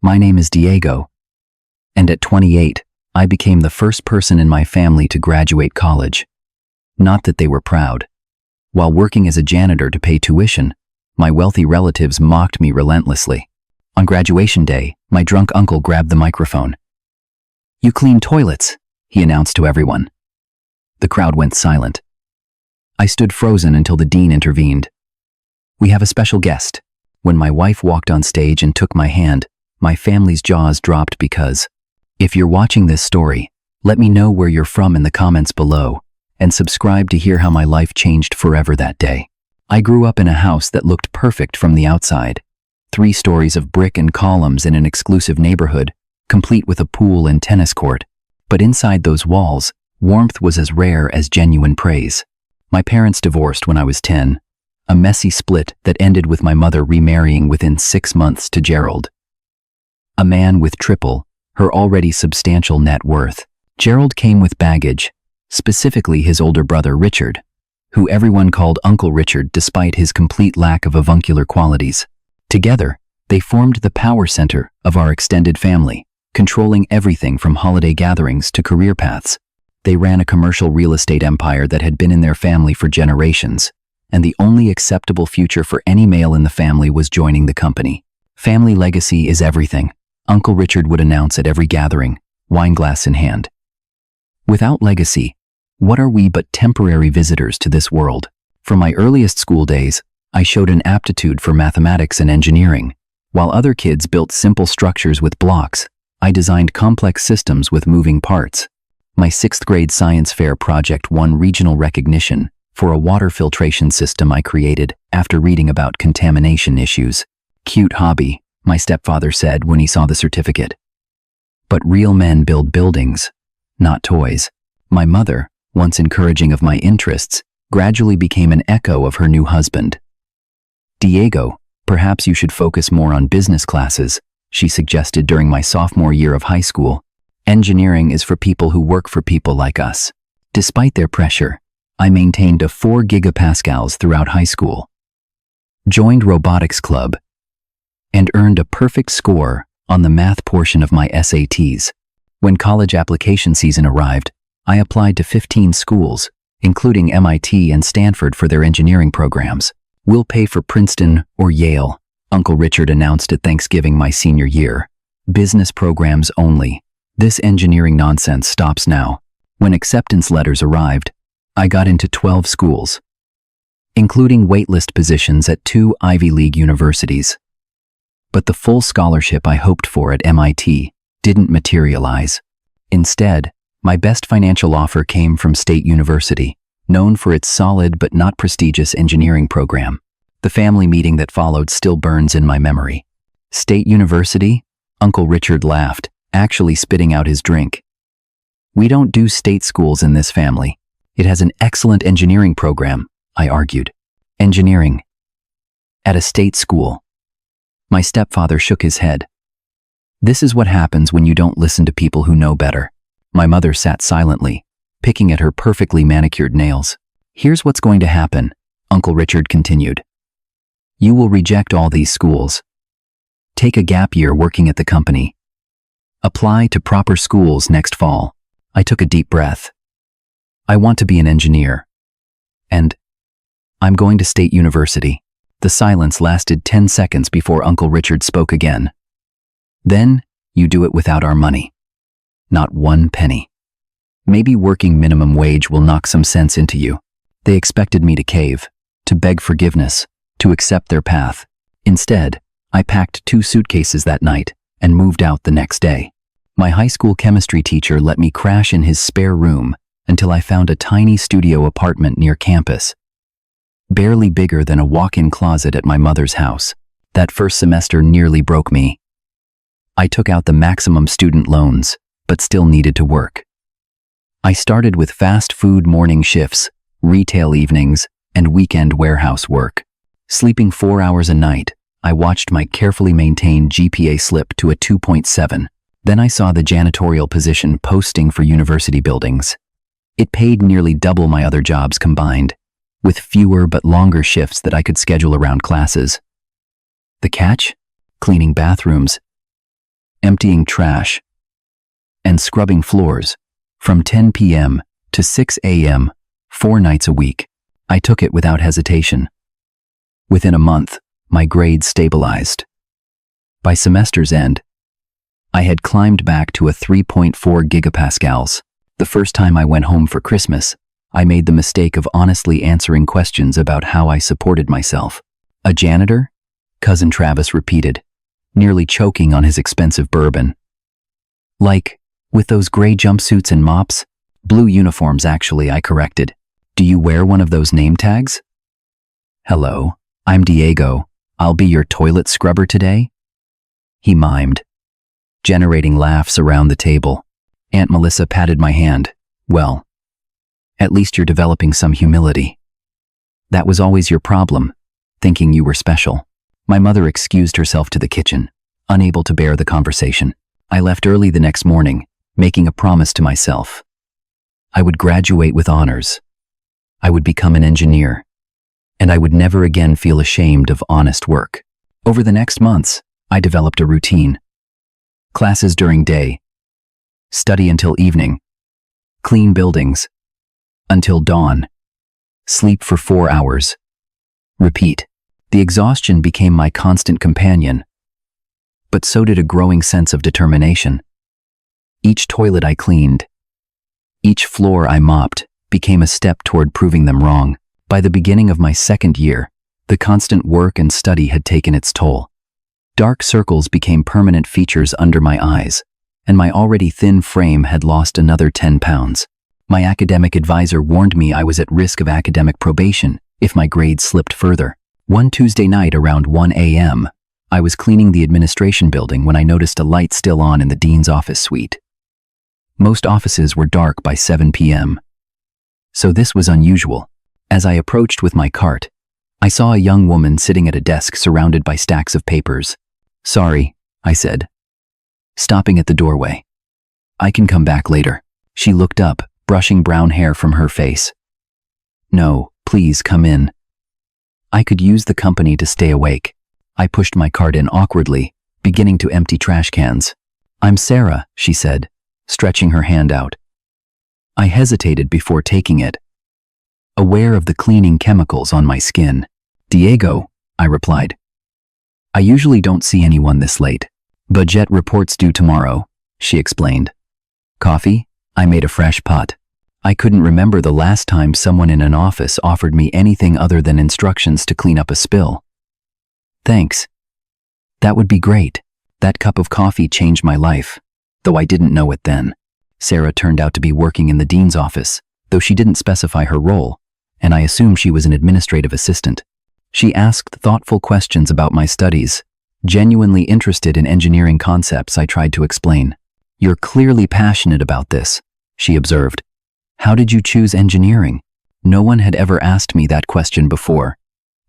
My name is Diego, and at 28, I became the first person in my family to graduate college. Not that they were proud. While working as a janitor to pay tuition, my wealthy relatives mocked me relentlessly. On graduation day, my drunk uncle grabbed the microphone. "You clean toilets," he announced to everyone. The crowd went silent. I stood frozen until the dean intervened. "We have a special guest." When my wife walked on stage and took my hand, my family's jaws dropped because, if you're watching this story, let me know where you're from in the comments below, and subscribe to hear how my life changed forever that day. I grew up in a house that looked perfect from the outside. 3 stories of brick and columns in an exclusive neighborhood, complete with a pool and tennis court. But inside those walls, warmth was as rare as genuine praise. My parents divorced when I was 10, a messy split that ended with my mother remarrying within 6 months to Gerald, a man with triple her already substantial net worth. Gerald came with baggage, specifically his older brother Richard, who everyone called Uncle Richard despite his complete lack of avuncular qualities. Together, they formed the power center of our extended family, controlling everything from holiday gatherings to career paths. They ran a commercial real estate empire that had been in their family for generations, and the only acceptable future for any male in the family was joining the company. "Family legacy is everything," Uncle Richard would announce at every gathering, wineglass in hand. Without legacy, what are we but temporary visitors to this world? From my earliest school days, I showed an aptitude for mathematics and engineering. While other kids built simple structures with blocks, I designed complex systems with moving parts. My 6th grade science fair project won regional recognition for a water filtration system I created after reading about contamination issues. "Cute hobby," my stepfather said when he saw the certificate. But real men build buildings, not toys. My mother, once encouraging of my interests, gradually became an echo of her new husband. "Diego, perhaps you should focus more on business classes," she suggested during my sophomore year of high school. "Engineering is for people who work for people like us." Despite their pressure, I maintained a 4 gigapascals throughout high school, joined robotics club, and earned a perfect score on the math portion of my SATs. When college application season arrived, I applied to 15 schools, including MIT and Stanford for their engineering programs. "We'll pay for Princeton or Yale," Uncle Richard announced at Thanksgiving my senior year. "Business programs only. This engineering nonsense stops now." When acceptance letters arrived, I got into 12 schools, including waitlist positions at 2 Ivy League universities. But the full scholarship I hoped for at MIT didn't materialize. Instead, my best financial offer came from State University, known for its solid but not prestigious engineering program. The family meeting that followed still burns in my memory. "State University?" Uncle Richard laughed, actually spitting out his drink. "We don't do state schools in this family. It has an excellent engineering program," I argued. "Engineering at a state school?" My stepfather shook his head. "This is what happens when you don't listen to people who know better." My mother sat silently, picking at her perfectly manicured nails. "Here's what's going to happen," Uncle Richard continued. "You will reject all these schools. Take a gap year working at the company. Apply to proper schools next fall." I took a deep breath. "I want to be an engineer. And I'm going to State University." The silence lasted 10 seconds before Uncle Richard spoke again. "Then, you do it without our money. Not 1 penny. Maybe working minimum wage will knock some sense into you." They expected me to cave, to beg forgiveness, to accept their path. Instead, I packed 2 suitcases that night and moved out the next day. My high school chemistry teacher let me crash in his spare room until I found a tiny studio apartment near campus, barely bigger than a walk-in closet at my mother's house. That first semester nearly broke me. I took out the maximum student loans, but still needed to work. I started with fast food morning shifts, retail evenings, and weekend warehouse work. Sleeping 4 hours a night, I watched my carefully maintained GPA slip to a 2.7. Then I saw the janitorial position posting for university buildings. It paid nearly double my other jobs combined, with fewer but longer shifts that I could schedule around classes. The catch? Cleaning bathrooms. emptying trash, and scrubbing floors from 10 p.m. to 6 a.m., 4 nights a week. I took it without hesitation. Within a month, my grades stabilized. By semester's end, I had climbed back to a 3.4 gigapascals. The first time I went home for Christmas, I made the mistake of honestly answering questions about how I supported myself. "A janitor?" Cousin Travis repeated, nearly choking on his expensive bourbon. "Like, with those gray jumpsuits and mops?" "Blue uniforms, actually," I corrected. "Do you wear one of those name tags?" "Hello, I'm Diego. I'll be your toilet scrubber today," he mimed, generating laughs around the table. Aunt Melissa patted my hand. "Well, at least you're developing some humility. That was always your problem, thinking you were special." My mother excused herself to the kitchen, unable to bear the conversation. I left early the next morning, making a promise to myself. I would graduate with honors. I would become an engineer, and I would never again feel ashamed of honest work. Over the next months, I developed a routine. Classes during day, study until evening, clean buildings until dawn, sleep for 4 hours, repeat. The exhaustion became my constant companion, but so did a growing sense of determination. Each toilet I cleaned, each floor I mopped, became a step toward proving them wrong. By the beginning of my second year, the constant work and study had taken its toll. Dark circles became permanent features under my eyes, and my already thin frame had lost another 10 pounds. My academic advisor warned me I was at risk of academic probation if my grades slipped further. One Tuesday night around 1 a.m., I was cleaning the administration building when I noticed a light still on in the dean's office suite. Most offices were dark by 7 p.m., so this was unusual. As I approached with my cart, I saw a young woman sitting at a desk surrounded by stacks of papers. "Sorry," I said, stopping at the doorway. "I can come back later." She looked up, brushing brown hair from her face. "No, please come in. I could use the company to stay awake." I pushed my cart in awkwardly, beginning to empty trash cans. "I'm Sarah," she said, stretching her hand out. I hesitated before taking it, aware of the cleaning chemicals on my skin. "Diego," I replied. "I usually don't see anyone this late. Budget reports due tomorrow," she explained. "Coffee?" I made a fresh pot. I couldn't remember the last time someone in an office offered me anything other than instructions to clean up a spill. "Thanks. That would be great." That cup of coffee changed my life, though I didn't know it then. Sarah turned out to be working in the dean's office, though she didn't specify her role, and I assumed she was an administrative assistant. She asked thoughtful questions about my studies, genuinely interested in engineering concepts I tried to explain. "You're clearly passionate about this," she observed. "How did you choose engineering?" No one had ever asked me that question before.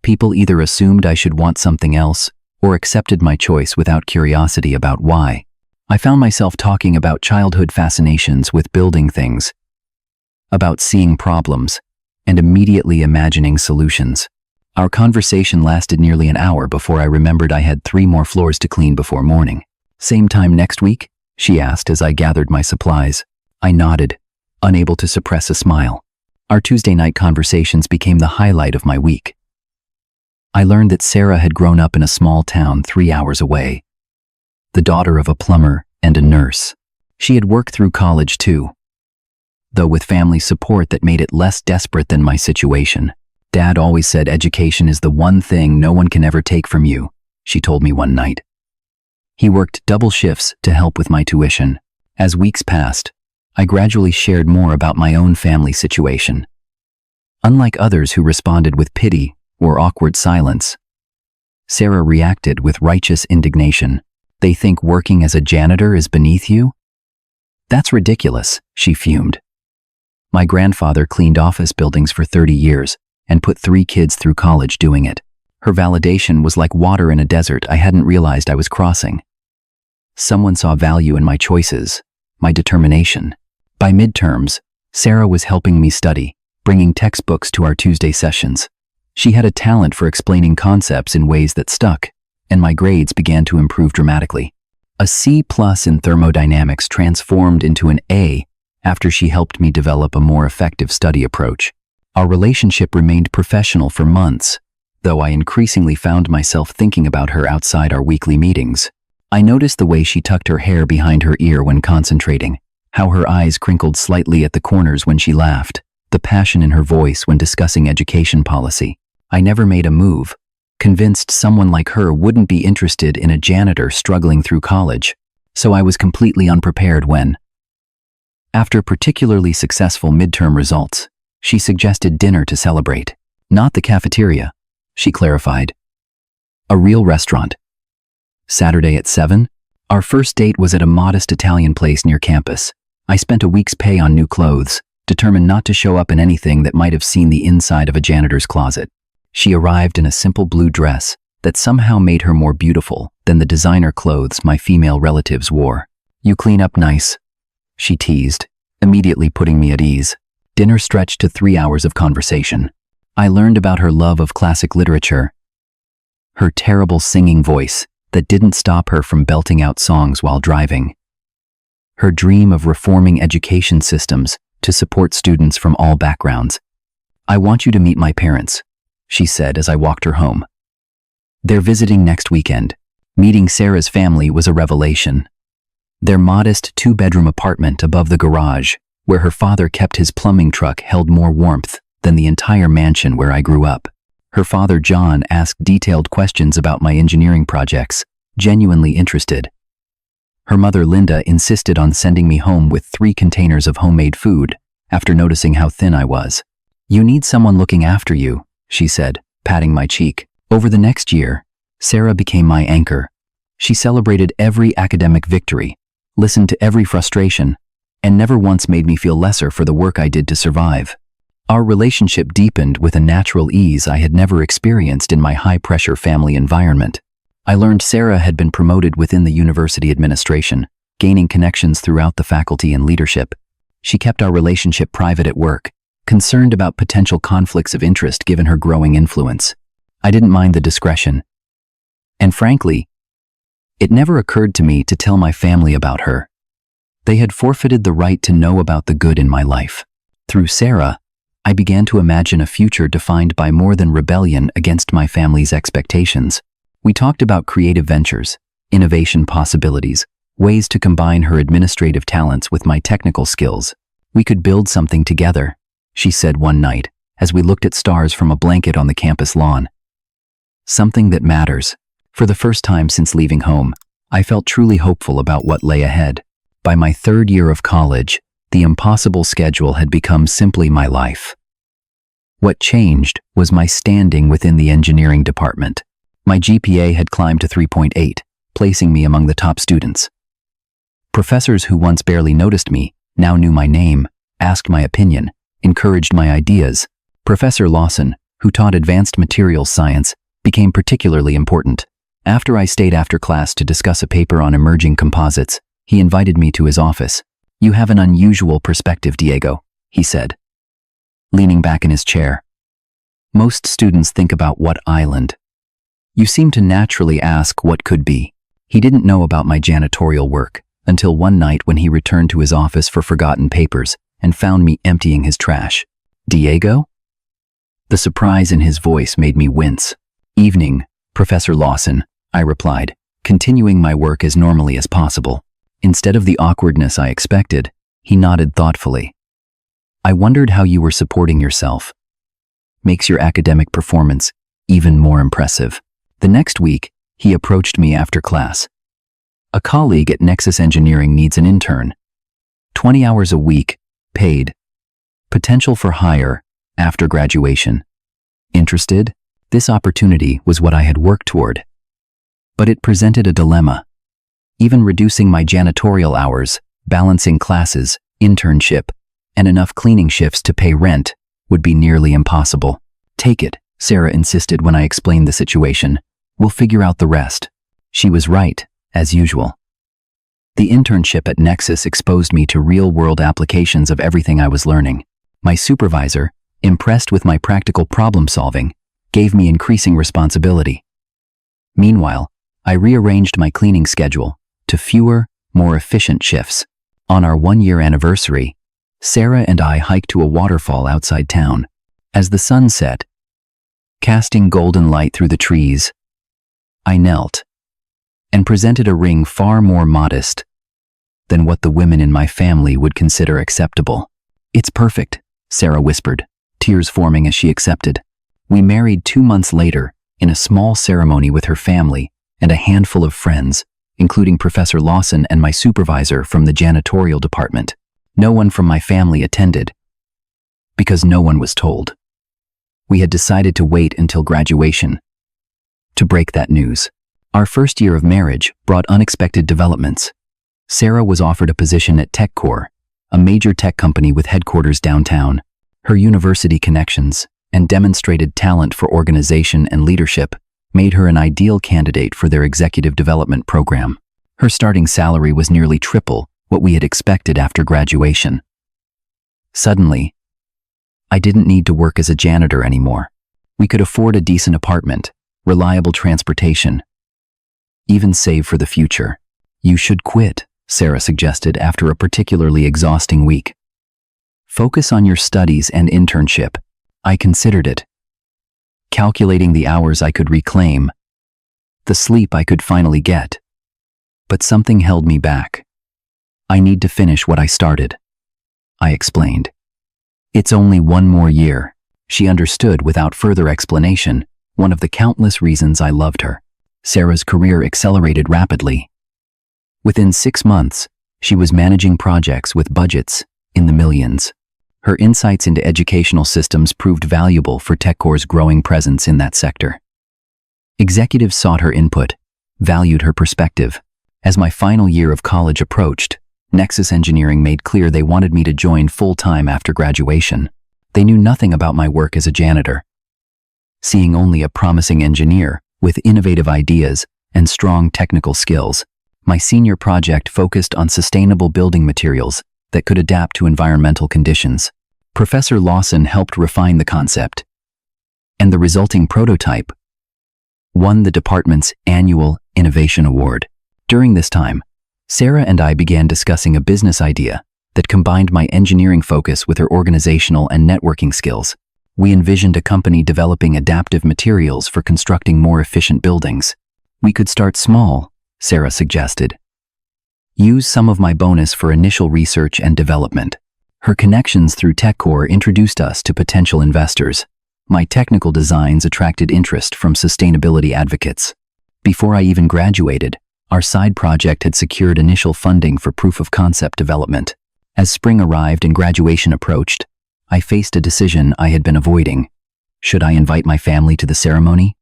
People either assumed I should want something else or accepted my choice without curiosity about why. I found myself talking about childhood fascinations with building things, about seeing problems, and immediately imagining solutions. Our conversation lasted nearly an hour before I remembered I had 3 more floors to clean before morning. "Same time next week?" she asked as I gathered my supplies. I nodded, unable to suppress a smile. Our Tuesday night conversations became the highlight of my week. I learned that Sarah had grown up in a small town 3 hours away, the daughter of a plumber and a nurse. She had worked through college too, though with family support that made it less desperate than my situation. "Dad always said education is the one thing no one can ever take from you," she told me one night. He worked double shifts to help with my tuition. As weeks passed, I gradually shared more about my own family situation. Unlike others who responded with pity or awkward silence, Sarah reacted with righteous indignation. "They think working as a janitor is beneath you? That's ridiculous," she fumed. "My grandfather cleaned office buildings for 30 years and put 3 kids through college doing it." Her validation was like water in a desert I hadn't realized I was crossing. Someone saw value in my choices, my determination. By midterms, Sarah was helping me study, bringing textbooks to our Tuesday sessions. She had a talent for explaining concepts in ways that stuck, and my grades began to improve dramatically. A C+ in thermodynamics transformed into an A after she helped me develop a more effective study approach. Our relationship remained professional for months, though I increasingly found myself thinking about her outside our weekly meetings. I noticed the way she tucked her hair behind her ear when concentrating, how her eyes crinkled slightly at the corners when she laughed, the passion in her voice when discussing education policy. I never made a move, convinced someone like her wouldn't be interested in a janitor struggling through college, so I was completely unprepared when, after particularly successful midterm results, she suggested dinner to celebrate. Not the cafeteria, she clarified. A real restaurant. Saturday at 7? Our first date was at a modest Italian place near campus. I spent a week's pay on new clothes, determined not to show up in anything that might have seen the inside of a janitor's closet. She arrived in a simple blue dress that somehow made her more beautiful than the designer clothes my female relatives wore. "You clean up nice," she teased, immediately putting me at ease. Dinner stretched to 3 hours of conversation. I learned about her love of classic literature, her terrible singing voice that didn't stop her from belting out songs while driving, her dream of reforming education systems to support students from all backgrounds. "I want you to meet my parents," she said as I walked her home. "They're visiting next weekend." Meeting Sarah's family was a revelation. Their modest 2-bedroom apartment above the garage, where her father kept his plumbing truck, held more warmth than the entire mansion where I grew up. Her father, John, asked detailed questions about my engineering projects, genuinely interested. Her mother, Linda, insisted on sending me home with 3 containers of homemade food after noticing how thin I was. "You need someone looking after you," she said, patting my cheek. Over the next year, Sarah became my anchor. She celebrated every academic victory, listened to every frustration, and never once made me feel lesser for the work I did to survive. Our relationship deepened with a natural ease I had never experienced in my high-pressure family environment. I learned Sarah had been promoted within the university administration, gaining connections throughout the faculty and leadership. She kept our relationship private at work, concerned about potential conflicts of interest given her growing influence. I didn't mind the discretion. And frankly, it never occurred to me to tell my family about her. They had forfeited the right to know about the good in my life. Through Sarah, I began to imagine a future defined by more than rebellion against my family's expectations. We talked about creative ventures, innovation possibilities, ways to combine her administrative talents with my technical skills. "We could build something together," she said one night as we looked at stars from a blanket on the campus lawn. Something that matters. For the first time since leaving home, I felt truly hopeful about what lay ahead. By my 3rd year of college, the impossible schedule had become simply my life. What changed was my standing within the engineering department. My GPA had climbed to 3.8, placing me among the top students. Professors who once barely noticed me now knew my name, asked my opinion, encouraged my ideas. Professor Lawson, who taught advanced materials science, became particularly important. After I stayed after class to discuss a paper on emerging composites, he invited me to his office. "You have an unusual perspective, Diego," he said, leaning back in his chair. "Most students think about what island. You seem to naturally ask what could be." He didn't know about my janitorial work until one night when he returned to his office for forgotten papers and found me emptying his trash. "Diego?" The surprise in his voice made me wince. "Evening, Professor Lawson," I replied, continuing my work as normally as possible. Instead of the awkwardness I expected, he nodded thoughtfully. "I wondered how you were supporting yourself. Makes your academic performance even more impressive." The next week, he approached me after class. "A colleague at Nexus Engineering needs an intern. 20 hours a week, paid. Potential for hire after graduation. Interested?" This opportunity was what I had worked toward. But it presented a dilemma. Even reducing my janitorial hours, balancing classes, internship, and enough cleaning shifts to pay rent would be nearly impossible. "Take it," Sarah insisted when I explained the situation. "We'll figure out the rest." She was right, as usual. The internship at Nexus exposed me to real-world applications of everything I was learning. My supervisor, impressed with my practical problem-solving, gave me increasing responsibility. Meanwhile, I rearranged my cleaning schedule, to fewer, more efficient shifts. On our 1-year anniversary, Sarah and I hiked to a waterfall outside town. As the sun set, casting golden light through the trees, I knelt and presented a ring far more modest than what the women in my family would consider acceptable. "It's perfect," Sarah whispered, tears forming as she accepted. We married 2 months later in a small ceremony with her family and a handful of friends, including Professor Lawson and my supervisor from the janitorial department. No one from my family attended, because no one was told. We had decided to wait until graduation to break that news. Our first year of marriage brought unexpected developments. Sarah was offered a position at TechCore, a major tech company with headquarters downtown. Her university connections and demonstrated talent for organization and leadership made her an ideal candidate for their executive development program. Her starting salary was nearly triple what we had expected after graduation. Suddenly, I didn't need to work as a janitor anymore. We could afford a decent apartment, reliable transportation, even save for the future. "You should quit," Sarah suggested after a particularly exhausting week. "Focus on your studies and internship." I considered it, calculating the hours I could reclaim, the sleep I could finally get. But something held me back. "I need to finish what I started," I explained. "It's only 1 more year." She understood without further explanation, one of the countless reasons I loved her. Sarah's career accelerated rapidly. Within 6 months, she was managing projects with budgets in the millions. Her insights into educational systems proved valuable for TechCore's growing presence in that sector. Executives sought her input, valued her perspective. As my final year of college approached, Nexus Engineering made clear they wanted me to join full-time after graduation. They knew nothing about my work as a janitor. Seeing only a promising engineer with innovative ideas and strong technical skills, my senior project focused on sustainable building materials that could adapt to environmental conditions. Professor Lawson helped refine the concept, and the resulting prototype won the department's annual Innovation Award. During this time, Sarah and I began discussing a business idea that combined my engineering focus with her organizational and networking skills. We envisioned a company developing adaptive materials for constructing more efficient buildings. "We could start small," Sarah suggested. "Use some of my bonus for initial research and development." Her connections through TechCore introduced us to potential investors. My technical designs attracted interest from sustainability advocates. Before I even graduated, our side project had secured initial funding for proof-of-concept development. As spring arrived and graduation approached, I faced a decision I had been avoiding. Should I invite my family to the ceremony?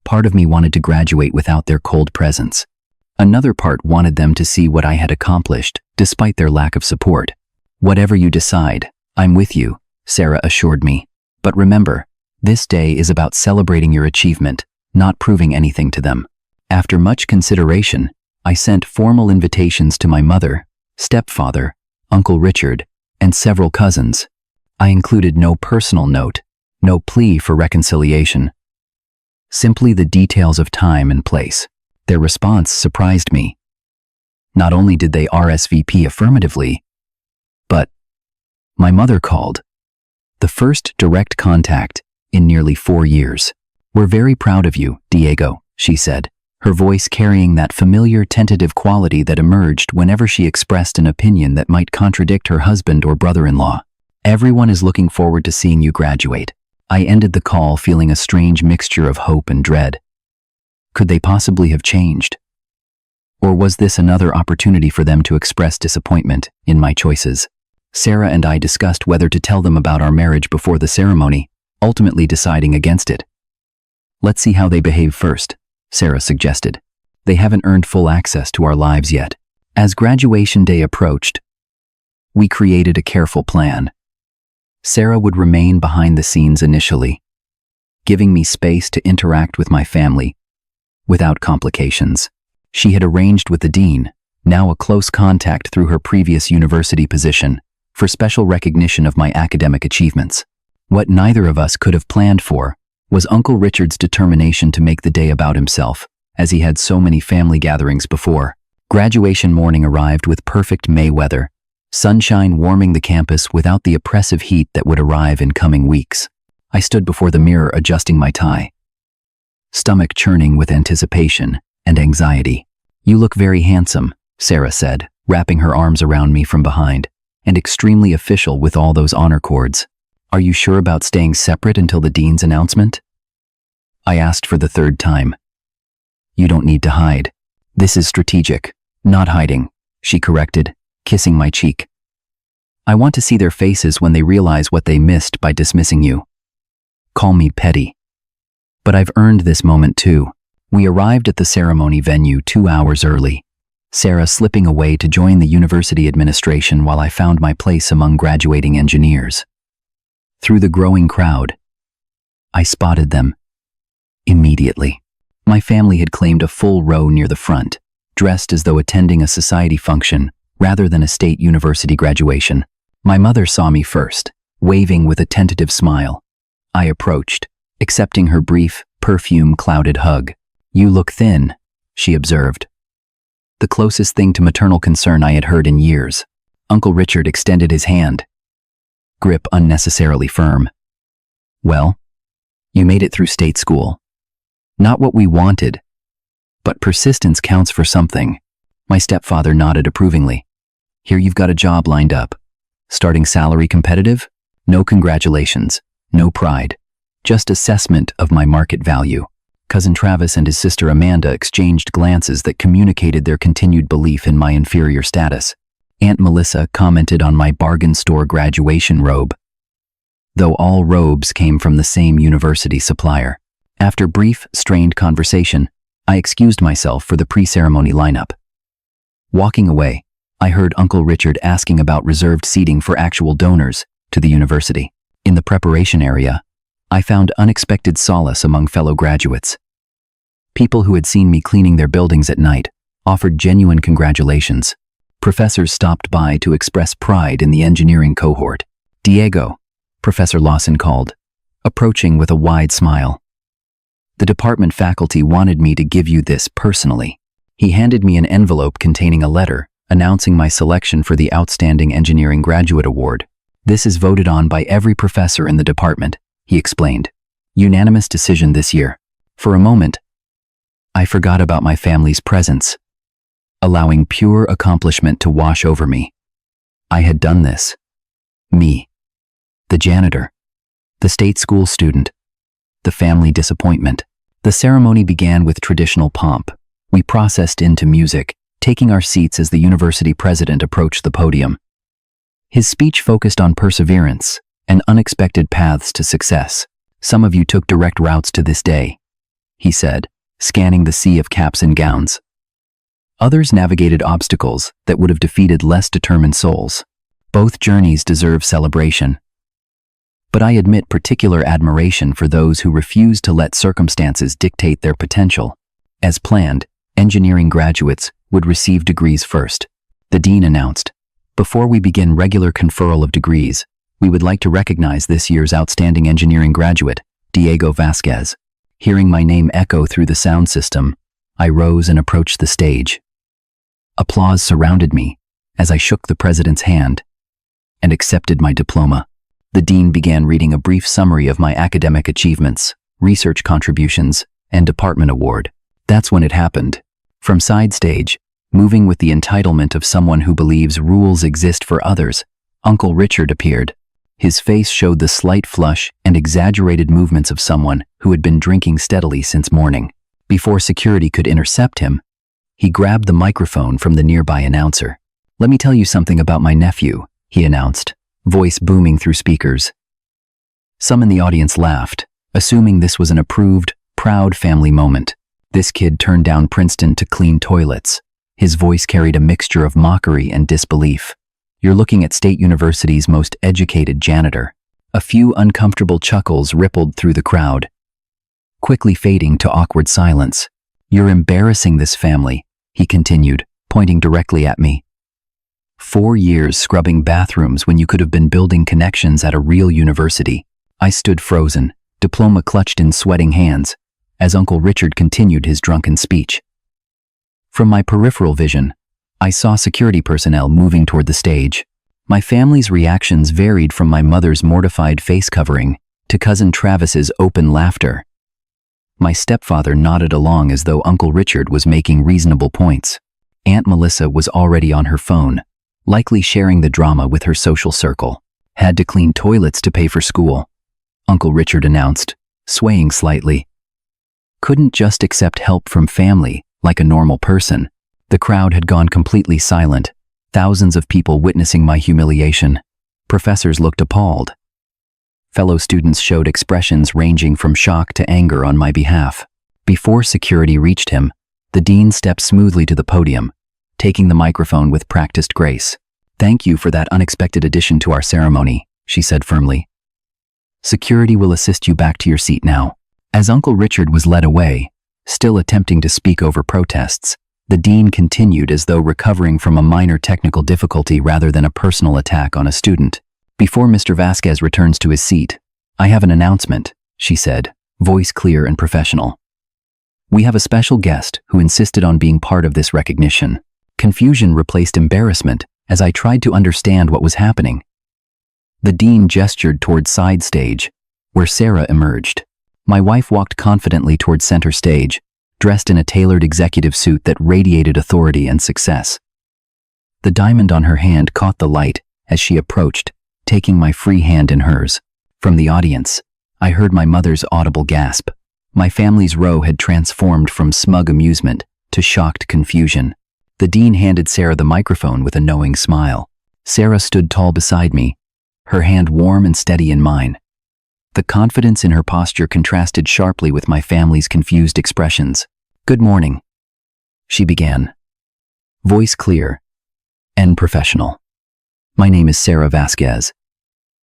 Part of me wanted to graduate without their cold presence. Another part wanted them to see what I had accomplished, despite their lack of support. "Whatever you decide, I'm with you," Sarah assured me. "But remember, this day is about celebrating your achievement, not proving anything to them." After much consideration, I sent formal invitations to my mother, stepfather, Uncle Richard, and several cousins. I included no personal note, no plea for reconciliation. Simply the details of time and place. Their response surprised me. Not only did they RSVP affirmatively, but my mother called. The first direct contact in nearly 4 years. "We're very proud of you, Diego," she said, her voice carrying that familiar tentative quality that emerged whenever she expressed an opinion that might contradict her husband or brother-in-law. "Everyone is looking forward to seeing you graduate." I ended the call feeling a strange mixture of hope and dread. Could they possibly have changed? Or was this another opportunity for them to express disappointment in my choices? Sarah and I discussed whether to tell them about our marriage before the ceremony, ultimately deciding against it. "Let's see how they behave first," Sarah suggested. "They haven't earned full access to our lives yet." As graduation day approached, we created a careful plan. Sarah would remain behind the scenes initially, giving me space to interact with my family without complications. She had arranged with the dean, now a close contact through her previous university position, for special recognition of my academic achievements. What neither of us could have planned for was Uncle Richard's determination to make the day about himself, as he had so many family gatherings before. Graduation morning arrived with perfect May weather, sunshine warming the campus without the oppressive heat that would arrive in coming weeks. I stood before the mirror adjusting my tie, stomach churning with anticipation and anxiety. "You look very handsome," Sarah said, wrapping her arms around me from behind, "and extremely official with all those honor cords. Are you sure about staying separate until the dean's announcement?" I asked for the third time. "You don't need to hide. This is strategic, not hiding," she corrected, kissing my cheek. "I want to see their faces when they realize what they missed by dismissing you. Call me petty. But I've earned this moment too." We arrived at the ceremony venue 2 hours early, Sarah slipping away to join the university administration while I found my place among graduating engineers. Through the growing crowd, I spotted them. Immediately, my family had claimed a full row near the front, dressed as though attending a society function rather than a state university graduation. My mother saw me first, waving with a tentative smile. I approached, accepting her brief, perfume-clouded hug. "You look thin," she observed. The closest thing to maternal concern I had heard in years. Uncle Richard extended his hand, grip unnecessarily firm. "Well, you made it through state school. Not what we wanted, but persistence counts for something." My stepfather nodded approvingly. "Here you've got a job lined up. Starting salary competitive? No congratulations, no pride. Just assessment of my market value." Cousin Travis and his sister Amanda exchanged glances that communicated their continued belief in my inferior status. Aunt Melissa commented on my bargain store graduation robe, though all robes came from the same university supplier. After brief, strained conversation, I excused myself for the pre-ceremony lineup. Walking away, I heard Uncle Richard asking about reserved seating for actual donors to the university. In the preparation area, I found unexpected solace among fellow graduates. People who had seen me cleaning their buildings at night offered genuine congratulations. Professors stopped by to express pride in the engineering cohort. "Diego," Professor Lawson called, approaching with a wide smile. "The department faculty wanted me to give you this personally." He handed me an envelope containing a letter announcing my selection for the Outstanding Engineering Graduate Award. "This is voted on by every professor in the department," he explained. "Unanimous decision this year." For a moment, I forgot about my family's presence, allowing pure accomplishment to wash over me. I had done this. Me, the janitor, the state school student, the family disappointment. The ceremony began with traditional pomp. We processed into music, taking our seats as the university president approached the podium. His speech focused on perseverance and unexpected paths to success. "Some of you took direct routes to this day," he said, scanning the sea of caps and gowns. "Others navigated obstacles that would have defeated less determined souls. Both journeys deserve celebration. But I admit particular admiration for those who refuse to let circumstances dictate their potential." As planned, engineering graduates would receive degrees first. The dean announced, "Before we begin regular conferral of degrees, we would like to recognize this year's outstanding engineering graduate, Diego Vasquez." Hearing my name echo through the sound system, I rose and approached the stage. Applause surrounded me as I shook the president's hand and accepted my diploma. The dean began reading a brief summary of my academic achievements, research contributions, and department award. That's when it happened. From side stage, moving with the entitlement of someone who believes rules exist for others, Uncle Richard appeared. His face showed the slight flush and exaggerated movements of someone who had been drinking steadily since morning. Before security could intercept him, he grabbed the microphone from the nearby announcer. "Let me tell you something about my nephew," he announced, voice booming through speakers. Some in the audience laughed, assuming this was an approved, proud family moment. This kid turned down Princeton to clean toilets. His voice carried a mixture of mockery and disbelief. "You're looking at State University's most educated janitor." A few uncomfortable chuckles rippled through the crowd, quickly fading to awkward silence. "You're embarrassing this family," he continued, pointing directly at me. 4 years scrubbing bathrooms when you could have been building connections at a real university." I stood frozen, diploma clutched in sweating hands, as Uncle Richard continued his drunken speech. From my peripheral vision, I saw security personnel moving toward the stage. My family's reactions varied from my mother's mortified face covering to cousin Travis's open laughter. My stepfather nodded along as though Uncle Richard was making reasonable points. Aunt Melissa was already on her phone, likely sharing the drama with her social circle. Had to clean toilets to pay for school, Uncle Richard announced, swaying slightly. Couldn't just accept help from family like a normal person. The crowd had gone completely silent, thousands of people witnessing my humiliation. Professors looked appalled. Fellow students showed expressions ranging from shock to anger on my behalf. Before security reached him, the dean stepped smoothly to the podium, taking the microphone with practiced grace. "Thank you for that unexpected addition to our ceremony," she said firmly. "Security will assist you back to your seat now." As Uncle Richard was led away, still attempting to speak over protests, the dean continued as though recovering from a minor technical difficulty rather than a personal attack on a student. "Before Mr. Vasquez returns to his seat, I have an announcement," she said, voice clear and professional. "We have a special guest who insisted on being part of this recognition." Confusion replaced embarrassment as I tried to understand what was happening. The dean gestured toward side stage, where Sarah emerged. My wife walked confidently toward center stage, dressed in a tailored executive suit that radiated authority and success. The diamond on her hand caught the light as she approached, taking my free hand in hers. From the audience, I heard my mother's audible gasp. My family's row had transformed from smug amusement to shocked confusion. The dean handed Sarah the microphone with a knowing smile. Sarah stood tall beside me, her hand warm and steady in mine. The confidence in her posture contrasted sharply with my family's confused expressions. "Good morning," she began, voice clear and professional. "My name is Sarah Vasquez,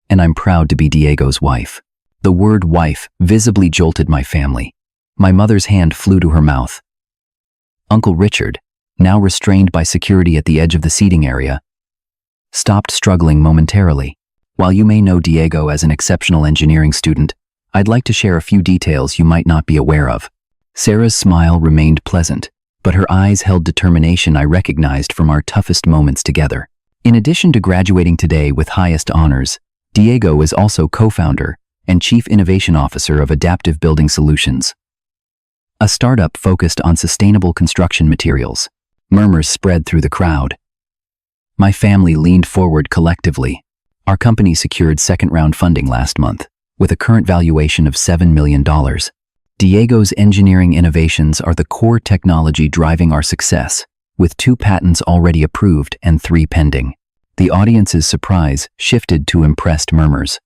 and I'm proud to be Diego's wife." The word wife visibly jolted my family. My mother's hand flew to her mouth. Uncle Richard, now restrained by security at the edge of the seating area, stopped struggling momentarily. "While you may know Diego as an exceptional engineering student, I'd like to share a few details you might not be aware of." Sarah's smile remained pleasant, but her eyes held determination I recognized from our toughest moments together. In addition to graduating today with highest honors, Diego is also co-founder and Chief Innovation Officer of Adaptive Building Solutions, a startup focused on sustainable construction materials. Murmurs spread through the crowd. My family leaned forward collectively. Our company secured second-round funding last month, with a current valuation of $7 million. Diego's engineering innovations are the core technology driving our success, with 2 patents already approved and 3 pending. The audience's surprise shifted to impressed murmurs.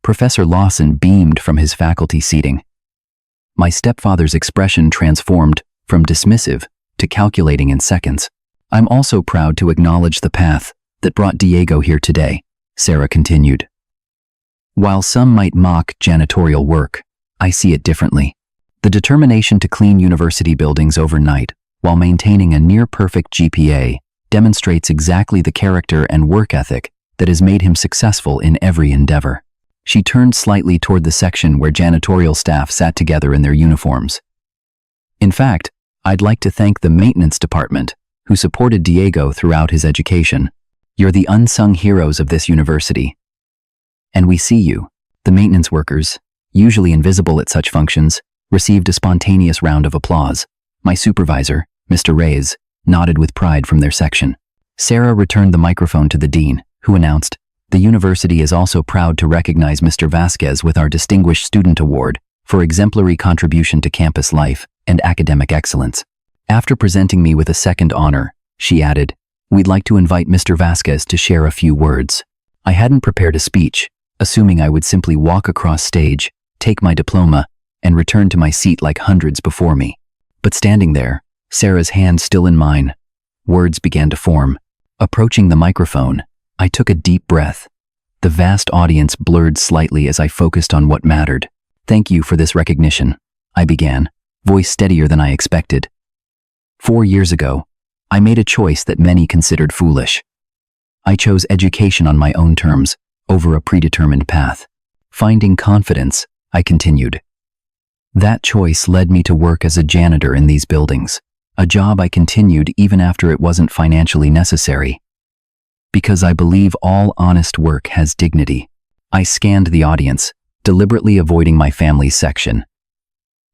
Professor Lawson beamed from his faculty seating. My stepfather's expression transformed from dismissive to calculating in seconds. "I'm also proud to acknowledge the path that brought Diego here today," Sarah continued. "While some might mock janitorial work, I see it differently. The determination to clean university buildings overnight while maintaining a near-perfect GPA demonstrates exactly the character and work ethic that has made him successful in every endeavor." She turned slightly toward the section where janitorial staff sat together in their uniforms. "In fact, I'd like to thank the maintenance department, who supported Diego throughout his education. You're the unsung heroes of this university. And we see you." The maintenance workers, usually invisible at such functions, received a spontaneous round of applause. My supervisor, Mr. Reyes, nodded with pride from their section. Sarah returned the microphone to the dean, who announced, "The university is also proud to recognize Mr. Vasquez with our Distinguished Student Award for exemplary contribution to campus life and academic excellence." After presenting me with a second honor, she added, "We'd like to invite Mr. Vasquez to share a few words." I hadn't prepared a speech, assuming I would simply walk across stage, take my diploma, and return to my seat like hundreds before me. But standing there, Sarah's hand still in mine, words began to form. Approaching the microphone, I took a deep breath. The vast audience blurred slightly as I focused on what mattered. "Thank you for this recognition," I began, voice steadier than I expected. 4 years ago, I made a choice that many considered foolish. I chose education on my own terms, over a predetermined path. Finding confidence, I continued. That choice led me to work as a janitor in these buildings. a job I continued even after it wasn't financially necessary. Because I believe all honest work has dignity. I scanned the audience, deliberately avoiding my family's section.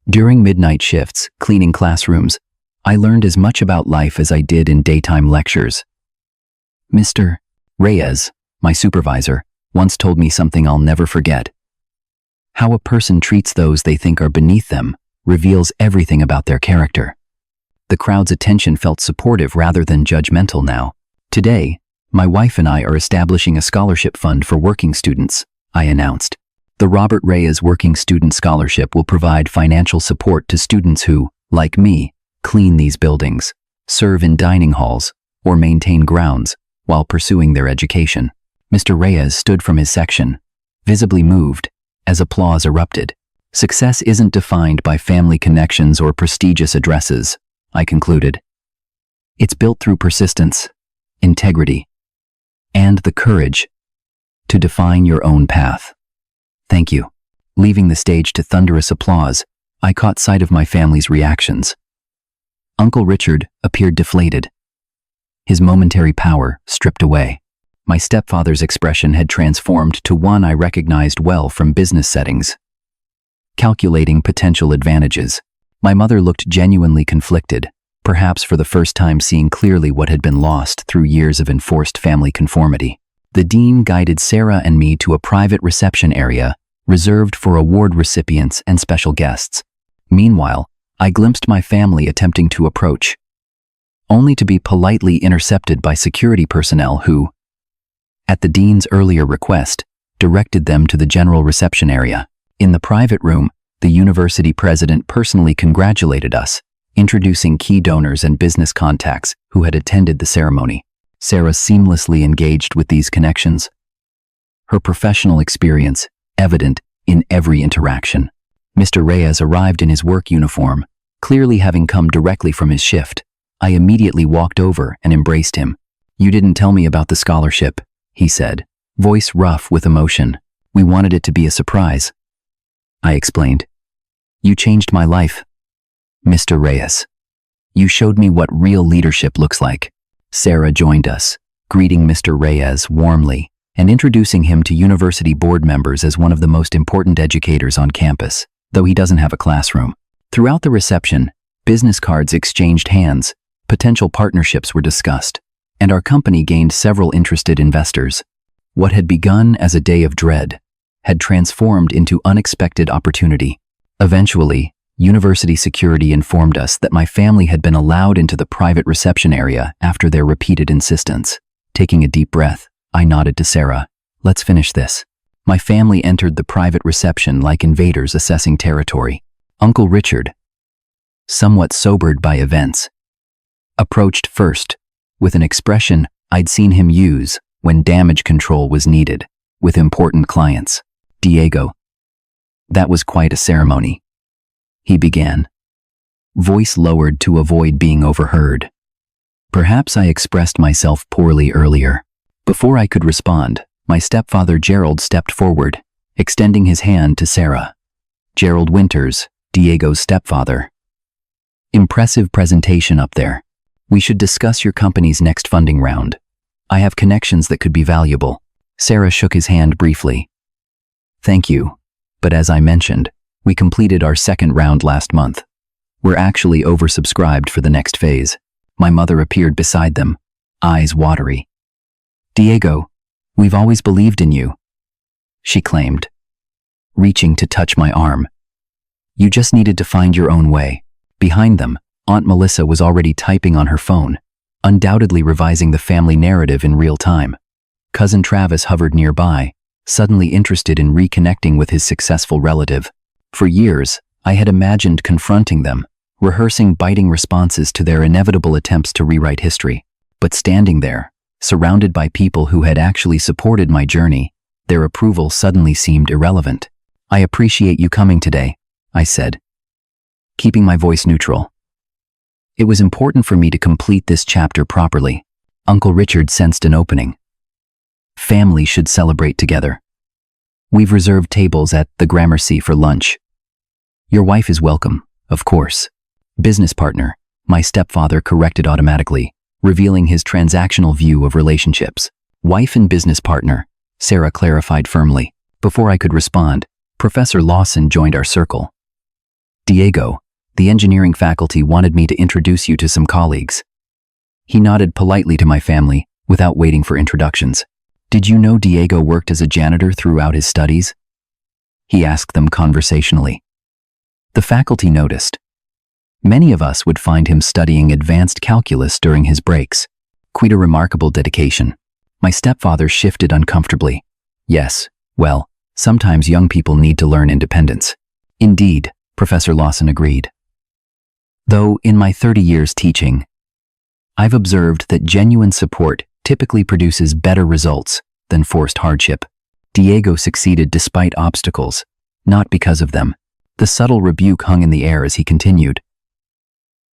During midnight shifts, cleaning classrooms, I learned as much about life as I did in daytime lectures. Mr. Reyes, my supervisor, once told me something I'll never forget. How a person treats those they think are beneath them reveals everything about their character. The crowd's attention felt supportive rather than judgmental now. Today, my wife and I are establishing a scholarship fund for working students, I announced. The Robert Reyes Working Student Scholarship will provide financial support to students who, like me, clean these buildings, serve in dining halls, or maintain grounds while pursuing their education. Mr. Reyes stood from his section, visibly moved, as applause erupted. Success isn't defined by family connections or prestigious addresses, I concluded. It's built through persistence, integrity, and the courage to define your own path. Thank you. Leaving the stage to thunderous applause, I caught sight of my family's reactions. Uncle Richard appeared deflated, his momentary power stripped away. My stepfather's expression had transformed to one I recognized well from business settings. Calculating potential advantages, my mother looked genuinely conflicted, perhaps for the first time seeing clearly what had been lost through years of enforced family conformity. The dean guided Sarah and me to a private reception area reserved for award recipients and special guests. Meanwhile, I glimpsed my family attempting to approach, only to be politely intercepted by security personnel who, at the dean's earlier request, directed them to the general reception area. In the private room, the university president personally congratulated us, introducing key donors and business contacts who had attended the ceremony. Sarah seamlessly engaged with these connections, her professional experience evident in every interaction. Mr. Reyes arrived in his work uniform, clearly having come directly from his shift. I immediately walked over and embraced him. "You didn't tell me about the scholarship," he said, voice rough with emotion. "We wanted it to be a surprise," I explained. "You changed my life, Mr. Reyes. You showed me what real leadership looks like." Sarah joined us, greeting Mr. Reyes warmly and introducing him to university board members as one of the most important educators on campus, though he doesn't have a classroom. Throughout the reception, business cards exchanged hands, potential partnerships were discussed, and our company gained several interested investors. What had begun as a day of dread had transformed into unexpected opportunity. Eventually, university security informed us that my family had been allowed into the private reception area after their repeated insistence. Taking a deep breath, I nodded to Sarah. "Let's finish this." My family entered the private reception like invaders assessing territory. Uncle Richard, somewhat sobered by events, approached first, with an expression I'd seen him use when damage control was needed with important clients. "Diego, that was quite a ceremony," he began, voice lowered to avoid being overheard. Perhaps I expressed myself poorly earlier. Before I could respond, my stepfather Gerald stepped forward, extending his hand to Sarah. "Gerald Winters, Diego's stepfather. Impressive presentation up there. We should discuss your company's next funding round. I have connections that could be valuable." Sarah shook his hand briefly. "Thank you, but as I mentioned, we completed our second round last month. We're actually oversubscribed for the next phase." My mother appeared beside them, eyes watery. "Diego, we've always believed in you," she claimed, reaching to touch my arm. "You just needed to find your own way." Behind them, Aunt Melissa was already typing on her phone, undoubtedly revising the family narrative in real time. Cousin Travis hovered nearby, suddenly interested in reconnecting with his successful relative. For years, I had imagined confronting them, rehearsing biting responses to their inevitable attempts to rewrite history. But standing there, surrounded by people who had actually supported my journey, their approval suddenly seemed irrelevant. "I appreciate you coming today," I said, keeping my voice neutral. It was important for me to complete this chapter properly. Uncle Richard sensed an opening. Family should celebrate together. We've reserved tables at the Gramercy for lunch. Your wife is welcome, of course. Business partner, my stepfather corrected automatically, revealing his transactional view of relationships. Wife and business partner, Sarah clarified firmly. Before I could respond, Professor Lawson joined our circle. Diego, the engineering faculty wanted me to introduce you to some colleagues. He nodded politely to my family, without waiting for introductions. Did you know Diego worked as a janitor throughout his studies? He asked them conversationally. The faculty noticed. Many of us would find him studying advanced calculus during his breaks. Quite a remarkable dedication. My stepfather shifted uncomfortably. Yes, well, sometimes young people need to learn independence. Indeed, Professor Lawson agreed. Though, in my 30 years teaching, I've observed that genuine support typically produces better results than forced hardship. Diego succeeded despite obstacles, not because of them. The subtle rebuke hung in the air as he continued.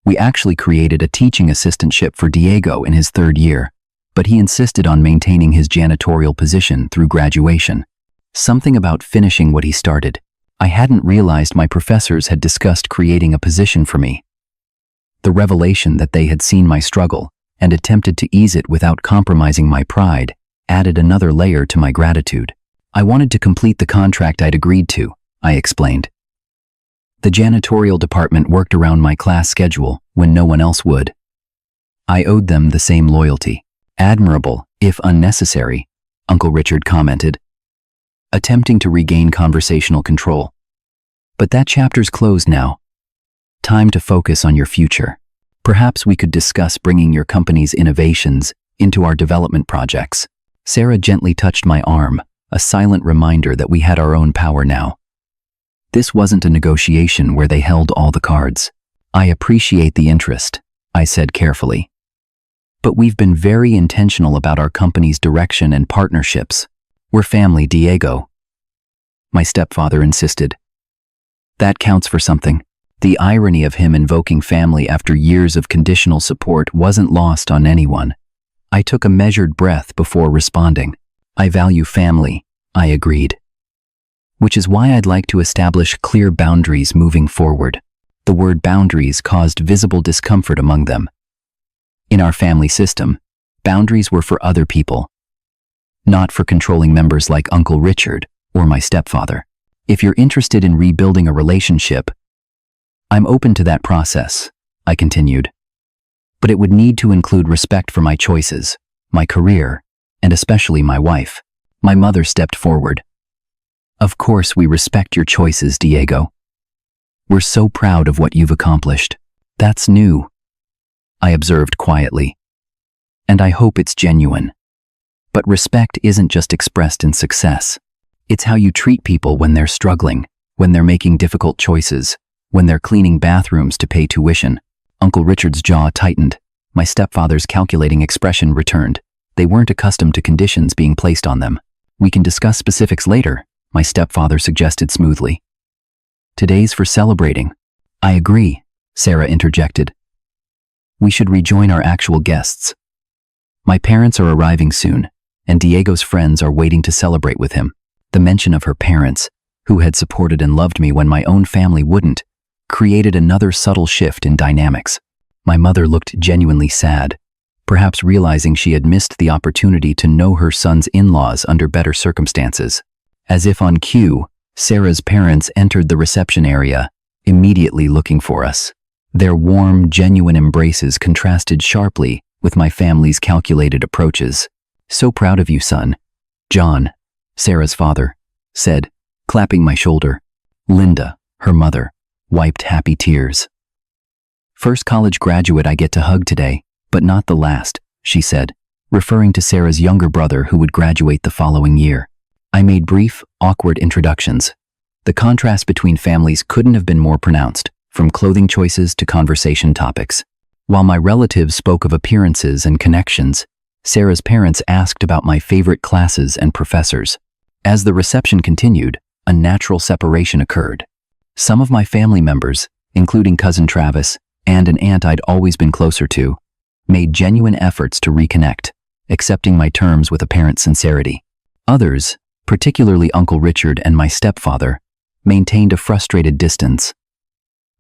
We actually created a teaching assistantship for Diego in his 3rd year, but he insisted on maintaining his janitorial position through graduation. Something about finishing what he started. I hadn't realized my professors had discussed creating a position for me. The revelation that they had seen my struggle and attempted to ease it without compromising my pride added another layer to my gratitude. I wanted to complete the contract I'd agreed to, I explained. The janitorial department worked around my class schedule when no one else would. I owed them the same loyalty. Admirable, if unnecessary, Uncle Richard commented, attempting to regain conversational control. But that chapter's closed now. Time to focus on your future. Perhaps we could discuss bringing your company's innovations into our development projects. Sarah gently touched my arm, a silent reminder that we had our own power now. This wasn't a negotiation where they held all the cards. I appreciate the interest, I said carefully. But we've been very intentional about our company's direction and partnerships. We're family, Diego. My stepfather insisted. That counts for something. The irony of him invoking family after years of conditional support wasn't lost on anyone. I took a measured breath before responding. I value family, I agreed. Which is why I'd like to establish clear boundaries moving forward. The word boundaries caused visible discomfort among them. In our family system, boundaries were for other people, not for controlling members like Uncle Richard or my stepfather. If you're interested in rebuilding a relationship, I'm open to that process, I continued. But it would need to include respect for my choices, my career, and especially my wife. My mother stepped forward. Of course we respect your choices, Diego. We're so proud of what you've accomplished. That's new, I observed quietly. And I hope it's genuine. But respect isn't just expressed in success. It's how you treat people when they're struggling, when they're making difficult choices, when they're cleaning bathrooms to pay tuition. Uncle Richard's jaw tightened. My stepfather's calculating expression returned. They weren't accustomed to conditions being placed on them. We can discuss specifics later, my stepfather suggested smoothly. Today's for celebrating. I agree, Sarah interjected. We should rejoin our actual guests. My parents are arriving soon, and Diego's friends are waiting to celebrate with him. The mention of her parents, who had supported and loved me when my own family wouldn't, created another subtle shift in dynamics. My mother looked genuinely sad, perhaps realizing she had missed the opportunity to know her son's in-laws under better circumstances. As if on cue, Sarah's parents entered the reception area, immediately looking for us. Their warm, genuine embraces contrasted sharply with my family's calculated approaches. So proud of you, son. John, Sarah's father, said, clapping my shoulder. Linda, her mother, wiped happy tears. First college graduate I get to hug today, but not the last, she said, referring to Sarah's younger brother who would graduate the following year. I made brief, awkward introductions. The contrast between families couldn't have been more pronounced, from clothing choices to conversation topics. While my relatives spoke of appearances and connections, Sarah's parents asked about my favorite classes and professors. As the reception continued, a natural separation occurred. Some of my family members, including cousin Travis and an aunt I'd always been closer to, made genuine efforts to reconnect, accepting my terms with apparent sincerity. Others, particularly Uncle Richard and my stepfather, maintained a frustrated distance.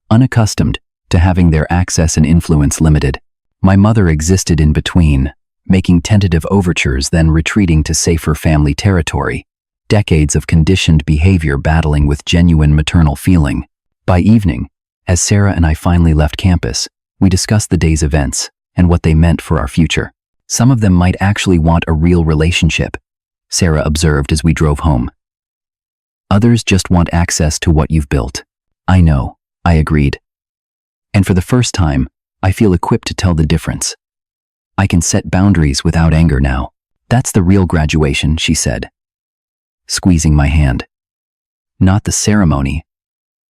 Unaccustomed to having their access and influence limited. My mother existed in between, making tentative overtures then retreating to safer family territory, decades of conditioned behavior battling with genuine maternal feeling. By evening, as Sarah and I finally left campus, we discussed the day's events and what they meant for our future. Some of them might actually want a real relationship, Sarah observed as we drove home. Others just want access to what you've built. I know, I agreed. And for the first time, I feel equipped to tell the difference. I can set boundaries without anger now. That's the real graduation, she said, squeezing my hand. Not the ceremony,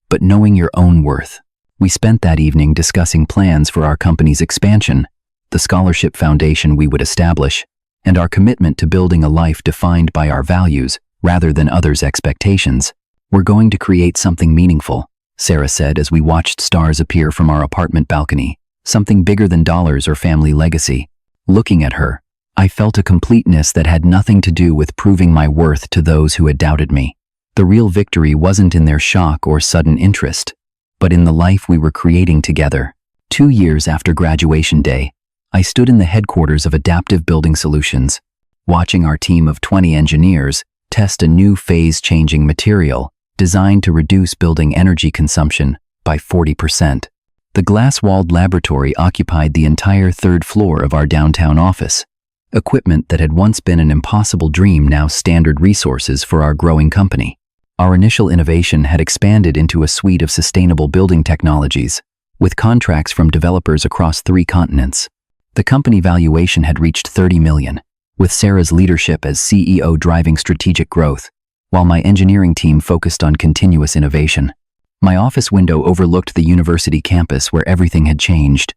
but knowing your own worth. We spent that evening discussing plans for our company's expansion, the scholarship foundation we would establish, and our commitment to building a life defined by our values rather than others' expectations. We're going to create something meaningful, Sarah said as we watched stars appear from our apartment balcony, something bigger than dollars or family legacy. Looking at her, I felt a completeness that had nothing to do with proving my worth to those who had doubted me. The real victory wasn't in their shock or sudden interest, but in the life we were creating together. 2 years after graduation day, I stood in the headquarters of Adaptive Building Solutions, watching our team of 20 engineers test a new phase-changing material designed to reduce building energy consumption by 40%. The glass-walled laboratory occupied the entire 3rd floor of our downtown office. Equipment that had once been an impossible dream now standard resources for our growing company. Our initial innovation had expanded into a suite of sustainable building technologies, with contracts from developers across 3 continents. The company valuation had reached $30 million, with Sarah's leadership as CEO driving strategic growth, while my engineering team focused on continuous innovation. My office window overlooked the university campus where everything had changed.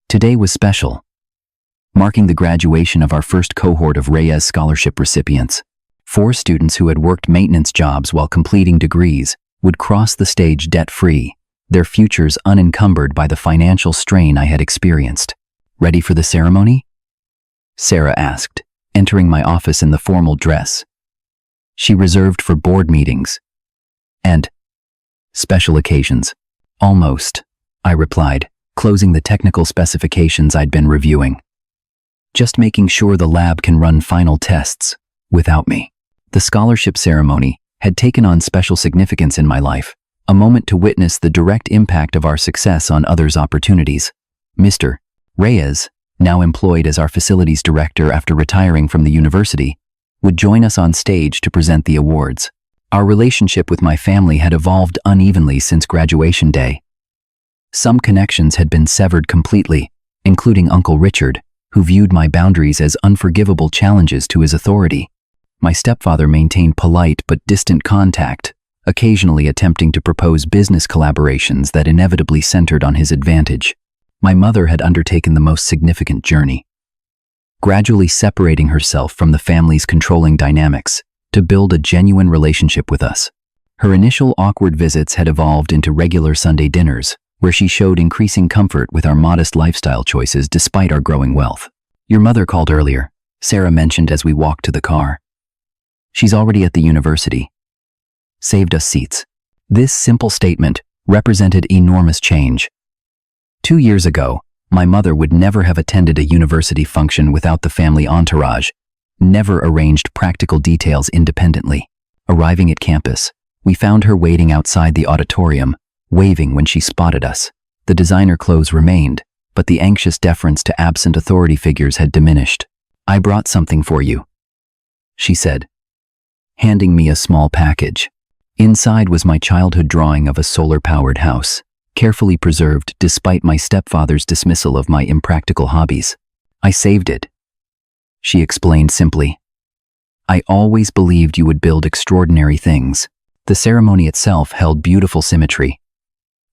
Today was special, marking the graduation of our first cohort of Reyes Scholarship recipients. 4 students who had worked maintenance jobs while completing degrees would cross the stage debt-free, their futures unencumbered by the financial strain I had experienced. Ready for the ceremony? Sarah asked, entering my office in the formal dress she reserved for board meetings and special occasions. Almost, I replied, closing the technical specifications I'd been reviewing. Just making sure the lab can run final tests without me. The scholarship ceremony had taken on special significance in my life, a moment to witness the direct impact of our success on others' opportunities. Mr. Reyes, now employed as our facilities director after retiring from the university, would join us on stage to present the awards. Our relationship with my family had evolved unevenly since graduation day. Some connections had been severed completely, including Uncle Richard, who viewed my boundaries as unforgivable challenges to his authority. My stepfather maintained polite but distant contact, occasionally attempting to propose business collaborations that inevitably centered on his advantage. My mother had undertaken the most significant journey, gradually separating herself from the family's controlling dynamics to build a genuine relationship with us. Her initial awkward visits had evolved into regular Sunday dinners, where she showed increasing comfort with our modest lifestyle choices despite our growing wealth. Your mother called earlier, Sarah mentioned as we walked to the car. She's already at the university. Saved us seats. This simple statement represented enormous change. 2 years ago, my mother would never have attended a university function without the family entourage, never arranged practical details independently. Arriving at campus, we found her waiting outside the auditorium, waving when she spotted us. The designer clothes remained, but the anxious deference to absent authority figures had diminished. I brought something for you, she said, handing me a small package. Inside was my childhood drawing of a solar-powered house, carefully preserved despite my stepfather's dismissal of my impractical hobbies. I saved it, she explained simply. I always believed you would build extraordinary things. The ceremony itself held beautiful symmetry,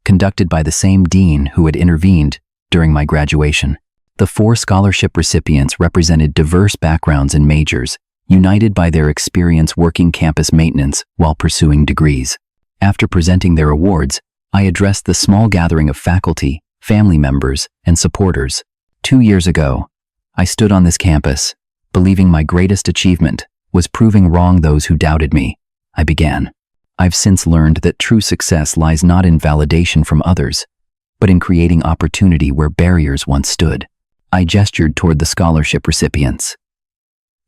conducted by the same dean who had intervened during my graduation. The 4 scholarship recipients represented diverse backgrounds and majors, united by their experience working campus maintenance while pursuing degrees. After presenting their awards, I addressed the small gathering of faculty, family members, and supporters. 2 years ago, I stood on this campus, believing my greatest achievement was proving wrong those who doubted me. I began. I've since learned that true success lies not in validation from others, but in creating opportunity where barriers once stood. I gestured toward the scholarship recipients.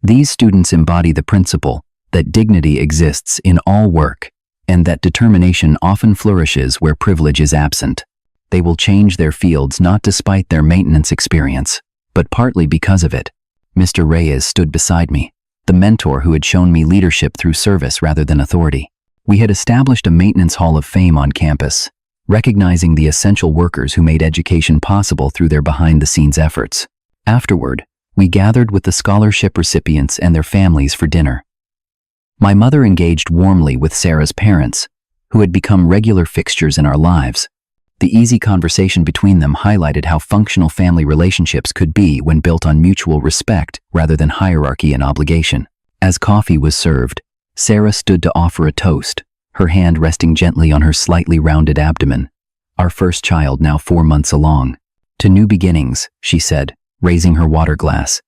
These students embody the principle that dignity exists in all work and that determination often flourishes where privilege is absent. They will change their fields not despite their maintenance experience, but partly because of it. Mr. Reyes stood beside me, the mentor who had shown me leadership through service rather than authority. We had established a maintenance hall of fame on campus, recognizing the essential workers who made education possible through their behind-the-scenes efforts. Afterward, we gathered with the scholarship recipients and their families for dinner. My mother engaged warmly with Sarah's parents, who had become regular fixtures in our lives. The easy conversation between them highlighted how functional family relationships could be when built on mutual respect rather than hierarchy and obligation. As coffee was served, Sarah stood to offer a toast, her hand resting gently on her slightly rounded abdomen. Our first child now 4 months along. To new beginnings, she said, raising her water glass.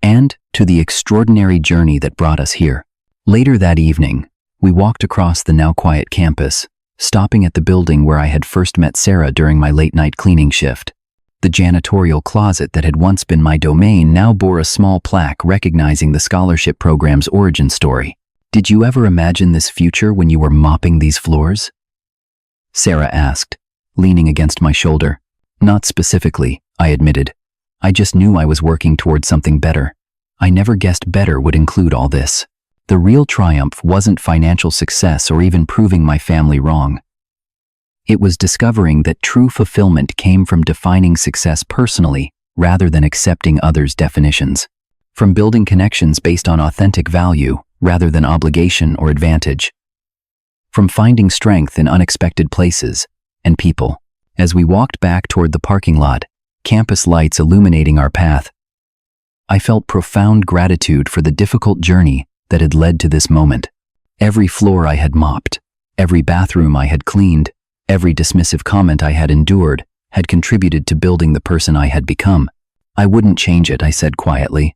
And to the extraordinary journey that brought us here. Later that evening, we walked across the now quiet campus, stopping at the building where I had first met Sarah during my late-night cleaning shift. The janitorial closet that had once been my domain now bore a small plaque recognizing the scholarship program's origin story. Did you ever imagine this future when you were mopping these floors? Sarah asked, leaning against my shoulder. Not specifically, I admitted. I just knew I was working toward something better. I never guessed better would include all this. The real triumph wasn't financial success or even proving my family wrong. It was discovering that true fulfillment came from defining success personally rather than accepting others' definitions. From building connections based on authentic value rather than obligation or advantage. From finding strength in unexpected places and people. As we walked back toward the parking lot, campus lights illuminating our path, I felt profound gratitude for the difficult journey that had led to this moment. Every floor I had mopped, every bathroom I had cleaned, every dismissive comment I had endured had contributed to building the person I had become. I wouldn't change it, I said quietly.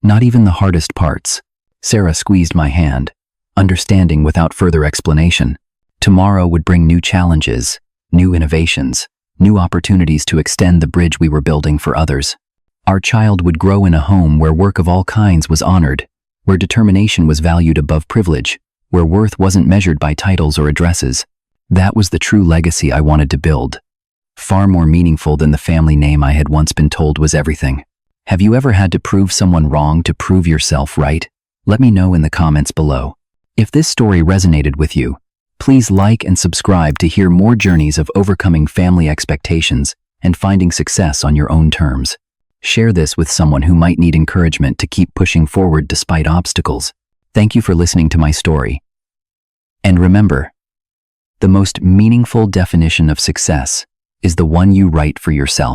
Not even the hardest parts. Sarah squeezed my hand, understanding without further explanation. Tomorrow would bring new challenges, new innovations, new opportunities to extend the bridge we were building for others. Our child would grow in a home where work of all kinds was honored, where determination was valued above privilege, where worth wasn't measured by titles or addresses. That was the true legacy I wanted to build. Far more meaningful than the family name I had once been told was everything. Have you ever had to prove someone wrong to prove yourself right? Let me know in the comments below. If this story resonated with you, please like and subscribe to hear more journeys of overcoming family expectations and finding success on your own terms. Share this with someone who might need encouragement to keep pushing forward despite obstacles. Thank you for listening to my story. And remember, the most meaningful definition of success is the one you write for yourself.